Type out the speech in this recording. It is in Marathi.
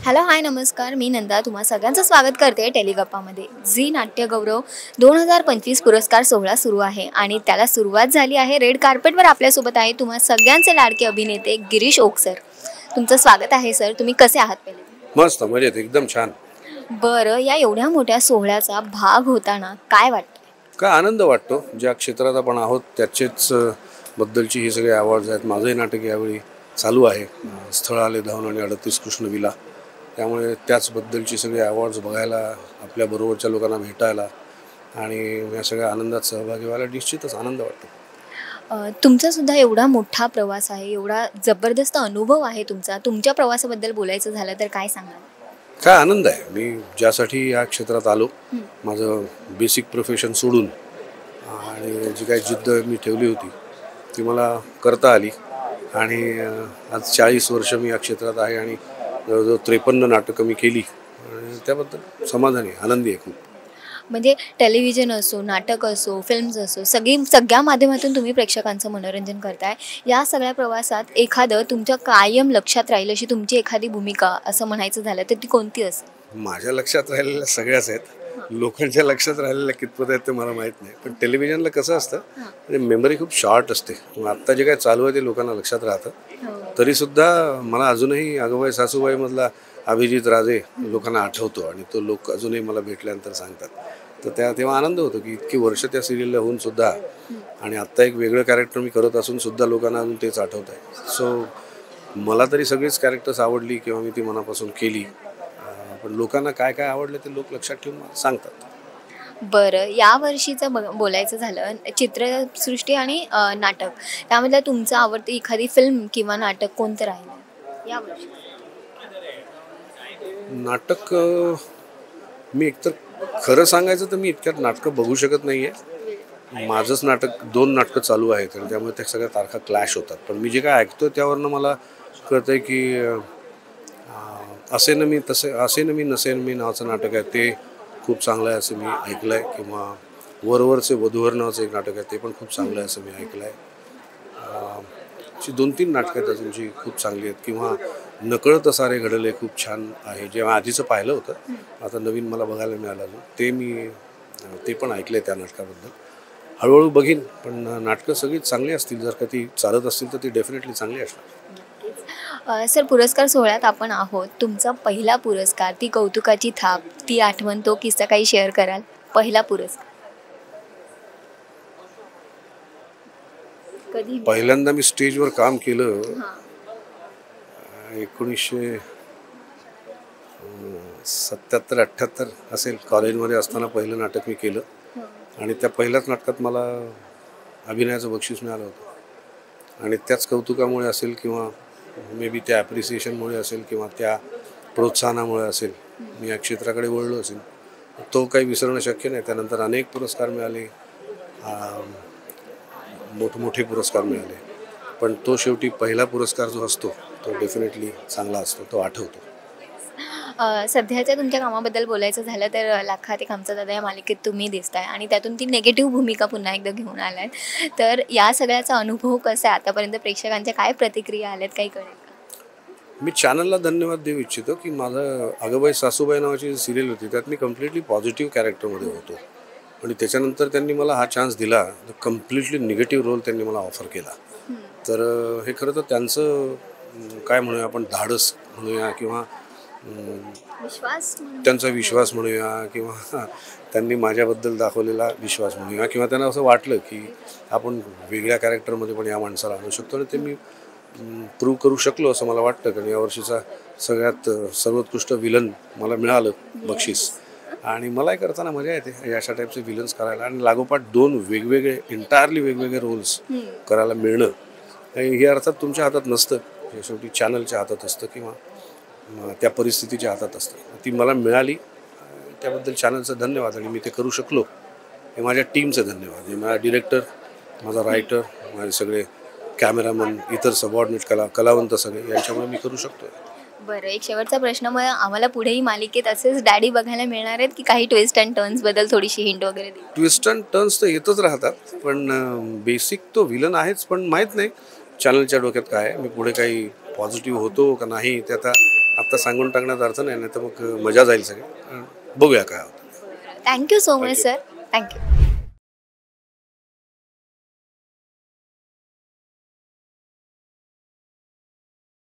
हॅलो हाय नमस्कार, मी नंदा तुम्हा सगळ्यांचं स्वागत करते टेलिगप्पामध्ये. झी नाट्यगौरव 2025 पुरस्कार सोहळा सुरू आहे आणि त्याला सुरुवात झाली आहे. रेड कार्पेटवर आपल्यासोबत आहे तुम्हा सगळ्यांचे लाडके अभिनेते गिरीश ओक सर. तुमचं स्वागत आहे सर. तुम्ही कसे आहात पहिले? मस्त मजेत एकदम छान. बरं, या एवढ्या मोठ्या सोहळ्याचा भाग होताना काय वाटतं? काय आनंद वाटतो. ज्या क्षेत्रात आपण आहोत त्याचेच बद्दलची ही सगळे अवॉर्ड्स आहेत. माझंही नाटक यावेळी चालू आहे, स्थळ आले धावून आणि 38 कृष्णविला. त्यामुळे त्याचबद्दलची सगळे अवॉर्ड्स बघायला, आपल्याबरोबरच्या लोकांना भेटायला आणि या सगळ्या आनंदात सहभागी व्हायला निश्चितच आनंद वाटतो. तुमचा सुद्धा एवढा मोठा प्रवास आहे, एवढा जबरदस्त अनुभव आहे तुमचा. तुमच्या प्रवासाबद्दल बोलायचं झालं तर काय सांगाल? काय आनंद आहे. मी ज्यासाठी या क्षेत्रात आलो, माझं बेसिक प्रोफेशन सोडून आणि जी काही जिद्द मी ठेवली होती ती मला करता आली आणि आज 40 वर्ष मी या क्षेत्रात आहे आणि जवळजवळ 53 नाटकं मी केली आणि त्याबद्दल समाधानी आनंदी आहे खूप. म्हणजे टेलिव्हिजन असो, नाटक असो, फिल्म्स असो, सगळ्या माध्यमातून तुम्ही प्रेक्षकांचं मनोरंजन करताय. या सगळ्या प्रवासात एखादं तुमच्या कायम लक्षात राहील अशी तुमची एखादी भूमिका असं म्हणायचं झालं तर ती कोणती असेल? माझ्या लक्षात राहिलेल्या सगळ्याच आहेत. लोकांच्या लक्षात राहिलेल्या कितपत आहेत ते मला माहीत नाही. पण टेलिव्हिजनला कसं असतं, म्हणजे मेमरी खूप शॉर्ट असते. आत्ता जे काय चालू आहे ते लोकांना लक्षात राहतं. तरीसुद्धा मला अजूनही अगोबाई सासूबाईमधला अभिजित राजे लोकांना आठवतो आणि तो लोक अजूनही मला भेटल्यानंतर सांगतात. तर तेव्हा आनंद होतो की इतकी वर्ष त्या सिरियलला होऊन सुद्धा आणि आत्ता एक वेगळं कॅरेक्टर मी करत असून सुद्धा लोकांना अजून तेच आठवत आहे. सो मला तरी सगळीच कॅरेक्टर्स आवडली किंवा मी ती मनापासून केली. पण लोकांना काय काय आवडलं ते लोक लक्षात ठेवून मला सांगतात. बरं, या वर्षीचं बोलायचं झालं चित्रसृष्टी आणि नाटक, त्यामधलं तुमचं आवडतं एखादी फिल्म किंवा नाटक कोणतं राहिलं या वर्षी? नाटक मी एकतर खरं सांगायचं तर मी इतक्यात नाटकं बघू शकत नाही आहे. माझंच नाटक 2 नाटकं चालू आहेत आणि त्यामुळे त्या सगळ्या तारखा क्लॅश होतात. पण मी जे काय ऐकतो त्यावरनं मला कळतं आहे की असे न मी नसेन मी नावाचं नाटक आहे ते खूप चांगलं आहे असं मी ऐकलं आहे. किंवा वरवरचे वधूवर नावाचं एक नाटक आहे ते पण खूप चांगलं आहे असं मी ऐकलं आहे. अशी 2-3 नाटकं आहेत अजून जी खूप चांगली आहेत. किंवा नकळत सारे घडले खूप छान आहे, जेव्हा आधीचं पाहिलं होतं, आता नवीन मला बघायला मिळालं अजून ते पण ऐकलं आहे. त्या नाटकाबद्दल हळूहळू बघीन. पण नाटकं सगळी चांगली असतील, जर का ती चालत असतील तर ती डेफिनेटली चांगली असणार. सर, पुरस्कार सोहळ्यात आपण आहोत. तुमचा पहिला पुरस्कार, ती कौतुकाची थाप, ती आठवण, तो किस्सा काही शेअर कराल? पहिला पुरस्कार कधी? पहिल्यांदा मी स्टेजवर काम केलं 1977-78 असेल. कॉलेजमध्ये असताना पहिलं नाटक मी केलं आणि त्या पहिल्याच नाटकात मला अभिनयाचं बक्षीस मिळालं होतं. आणि त्याच कौतुकामुळे असेल किंवा मे बी त्या ॲप्रिसिएशनमुळे असेल किंवा त्या प्रोत्साहनामुळे असेल मी या क्षेत्राकडे वळलो असेल. तो काही विसरणं शक्य नाही. त्यानंतर अनेक पुरस्कार मिळाले, मोठमोठे पुरस्कार मिळाले. पण तो शेवटी पहिला पुरस्कार जो असतो तो डेफिनेटली चांगला असतो, तो आठवतो. सध्याच्या तुमच्या कामाबद्दल बोलायचं झालं तर लाखात एक आमचा दादा या मालिकेत तुम्ही दिसताय आणि त्यातून ती नेगेटिव्ह भूमिका पुन्हा एकदा घेऊन आलाय. तर या सगळ्याचा अनुभव कसा आहे? आतापर्यंत प्रेक्षकांच्या काय प्रतिक्रिया आल्यात, काही कळेल का? मी चॅनलला धन्यवाद देऊ इच्छितो की माझं अगोबाई सासूबाई नावाची सिरियल होती त्यात मी कम्प्लिटली पॉझिटिव्ह कॅरेक्टरमध्ये होतो आणि त्याच्यानंतर त्यांनी मला हा चान्स दिला तर कम्प्लिटली निगेटिव्ह रोल त्यांनी मला ऑफर केला. तर हे खरं तर त्यांचं काय म्हणूया आपण धाडस म्हणूया किंवा त्यांचा विश्वास म्हणूया किंवा त्यांनी माझ्याबद्दल दाखवलेला विश्वास म्हणूया किंवा त्यांना असं वाटलं की आपण वेगळ्या कॅरेक्टरमध्ये पण या माणसाला आणू शकतो आणि ते मी प्रूव्ह करू शकलो असं मला वाटतं. कारण यावर्षीचा सगळ्यात सर्वोत्कृष्ट विलन मला मिळालं बक्षीस आणि मलाही करताना मजा येते अशा टाईपचे विलन्स करायला आणि लागोपाठ 2 वेगवेगळे एंटायरली वेगवेगळे रोल्स करायला मिळणं हे अर्थात तुमच्या हातात नसतं, हे शेवटी चॅनलच्या हातात असतं किंवा त्या परिस्थितीच्या हातात असतं. ती मला मिळाली, त्याबद्दल चॅनलचं धन्यवाद आणि मी ते करू शकलो हे माझ्या टीमचं धन्यवाद. हे माझा डिरेक्टर, माझा रायटर, माझे सगळे कॅमेरामन, इतर सबऑर्डिनेट कलावंत सगळे यांच्यामुळे मी करू शकतो. बरं, एक शेवटचा प्रश्न, मग आम्हाला पुढेही मालिकेत असेच डॅडी बघायला मिळणार आहेत की काही ट्विस्ट अँड टर्न्सबद्दल थोडीशी हिंट वगैरे? ट्विस्ट अँड टर्न्स तर येतच राहतात पण बेसिक तो विलन आहेच. पण माहीत नाही चॅनलच्या डोक्यात काय आहे, मी पुढे काही पॉझिटिव्ह होतो का नाही ते आता आता सांगून टाकण्यात अर्थ नाही, तर मग मजा जाईल सगळं. बघूया काय होतं. Thank you so much sir. Thank you.